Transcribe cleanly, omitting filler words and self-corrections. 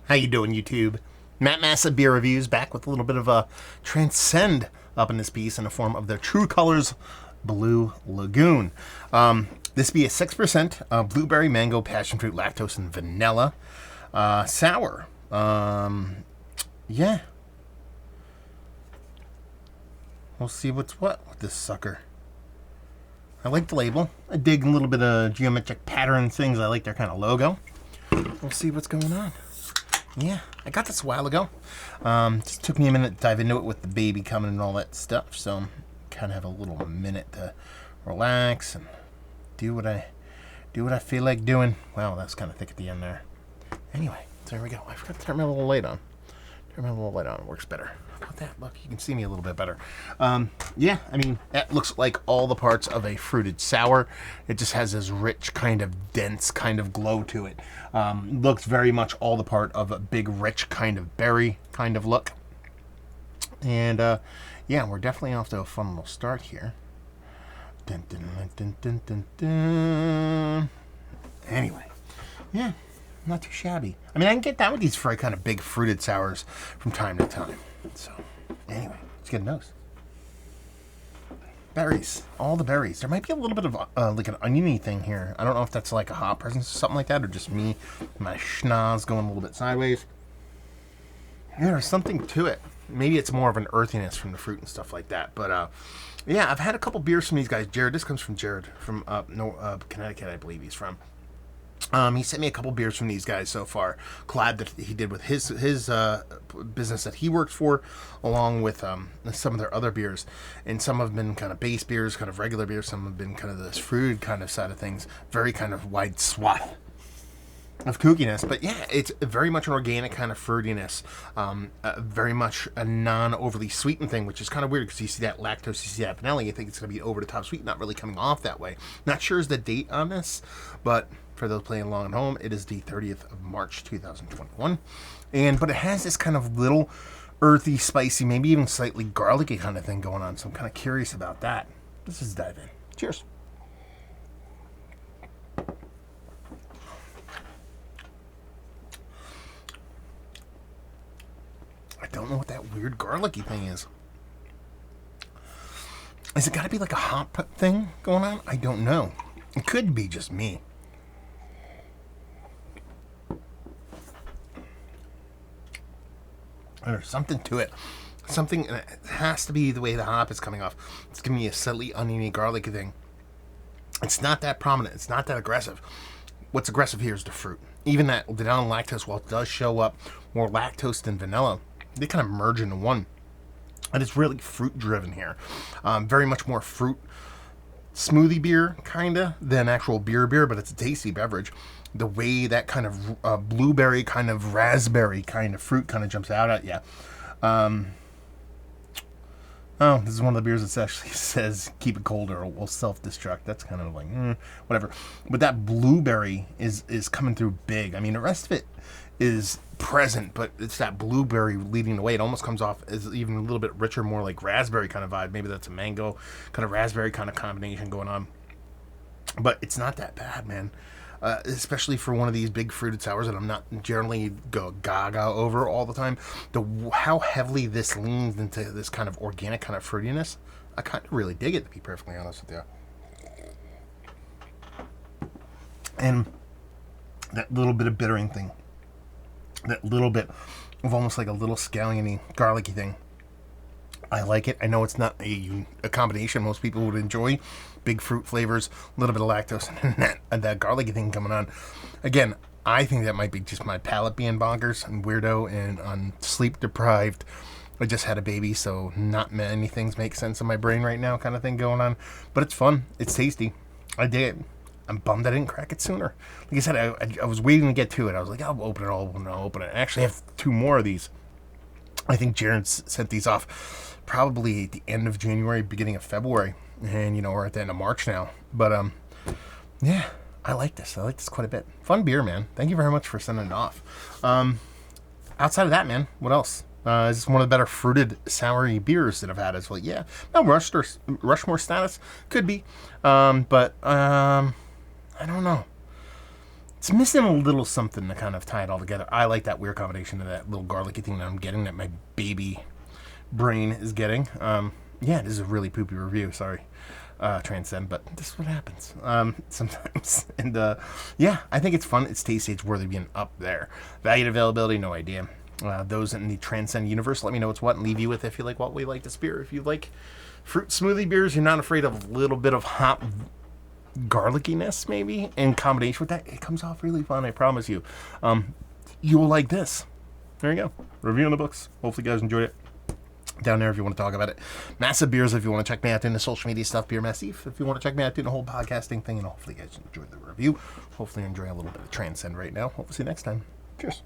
How you doing, YouTube? Matt Massa Beer Reviews back with a little bit of a Transcend up in this piece in the form of their True Colors Blue Lagoon. This be a 6% blueberry, mango, passion fruit, lactose, and vanilla sour. Yeah. We'll see what's what with this sucker. I like the label. I dig a little bit of geometric pattern things. I like their kind of logo. We'll see what's going on. Yeah, I got this a while ago. Just took me a minute to dive into it with the baby coming and all that stuff. So kind of have a little minute to relax and do what I feel like doing. Wow, that's kind of thick at the end there. Anyway, so there we go. I forgot to turn my little light on. Turn my little light on. It works better. How about that? Look, you can see me a little bit better. Yeah, I mean, that looks like all the parts of a fruited sour. It just has this rich, kind of dense kind of glow to it. Looks very much all the part of a big, rich kind of berry kind of look. And, yeah, we're definitely off to a fun little start here. Dun, dun, dun, dun, dun, dun. Anyway, yeah, not too shabby. I mean, I can get down with these very kind of big fruited sours from time to time. So, anyway, let's get a nose. Berries. All the berries. There might be a little bit of like an oniony thing here. I don't know if that's like a hop presence or something like that, or just me, my schnoz going a little bit sideways. Yeah, there's something to it. Maybe it's more of an earthiness from the fruit and stuff like that. But, yeah, I've had a couple beers from these guys. Jared, this comes from Jared from Connecticut, I believe he's from. He sent me a couple beers from these guys so far. Collab that he did with his business that he worked for, along with some of their other beers. And some have been kind of base beers, kind of regular beers. Some have been kind of this fruited kind of side of things. Very kind of wide swath of kookiness. But yeah, it's very much an organic kind of fruitiness. Very much a non-overly sweetened thing, which is kind of weird because you see that lactose, you see that vanilla, you think it's going to be over the top sweet, not really coming off that way. Not sure is the date on this, but for those playing along at home, it is the 30th of March, 2021. But it has this kind of little earthy, spicy, maybe even slightly garlicky kind of thing going on. So I'm kind of curious about that. Let's just dive in. Cheers. I don't know what that weird garlicky thing is. Is it got to be like a hop thing going on? I don't know. It could be just me. There's something to it. Something, and it has to be the way the hop is coming off. It's giving me a slightly oniony, garlicky thing. It's not that prominent. It's not that aggressive. What's aggressive here is the fruit. Even that vanilla and lactose, while it does show up more lactose than vanilla, they kind of merge into one. And it's really fruit-driven here. Very much more fruit smoothie beer, kind of, than actual beer, but it's a tasty beverage. The way that kind of blueberry, kind of raspberry kind of fruit kind of jumps out at you. Oh, this is one of the beers that actually says keep it cold or we'll self-destruct. That's kind of like, whatever. But that blueberry is coming through big. I mean, the rest of it is present, but it's that blueberry leading the way. It almost comes off as even a little bit richer, more like raspberry kind of vibe. Maybe that's a mango kind of raspberry kind of combination going on. But it's not that bad, man. Especially for one of these big fruited sours that I'm not generally go gaga over all the time. How heavily this leans into this kind of organic kind of fruitiness, I kind of really dig it, to be perfectly honest with you. And that little bit of bittering thing, that little bit of almost like a little scalliony, garlicky thing, I like it. I know it's not a combination most people would enjoy. Big fruit flavors, a little bit of lactose, and that garlicky thing coming on. Again, I think that might be just my palate being bonkers and weirdo and sleep deprived. I just had a baby, so not many things make sense in my brain right now kind of thing going on. But it's fun. It's tasty. I dig it. I'm bummed I didn't crack it sooner. Like I said, I was waiting to get to it. I was like, I'll open it. I actually have 2 more of these. I think Jared sent these off probably at the end of January, beginning of February. And, we're at the end of March now. But, yeah, I like this. I like this quite a bit. Fun beer, man. Thank you very much for sending it off. Outside of that, man, what else? Is this one of the better fruited, soury beers that I've had as well? Yeah. Now, Rushmore status? Could be. But, I don't know. it's missing a little something to kind of tie it all together. I like that weird combination of that little garlicky thing that I'm getting, that my baby brain is getting. Yeah, this is a really poopy review. Sorry, Transcend, but this is what happens sometimes. And yeah, I think it's fun. It's tasty. It's worthy of being up there. Value and availability, no idea. Those in the Transcend universe, let me know what's what and leave you with if you like what we like this beer. If you like fruit smoothie beers, you're not afraid of a little bit of hot garlickiness, maybe, in combination with that, it comes off really fun, I promise you. You will like this. There you go. Review in the books. Hopefully you guys enjoyed it. Down there if you want to talk about it. Massive Beers if you want to check me out doing the social media stuff. Beer Massive if you want to check me out doing the whole podcasting thing. And hopefully you guys enjoyed the review. Hopefully you enjoy a little bit of Transcend right now. Hope to see you next time. Cheers.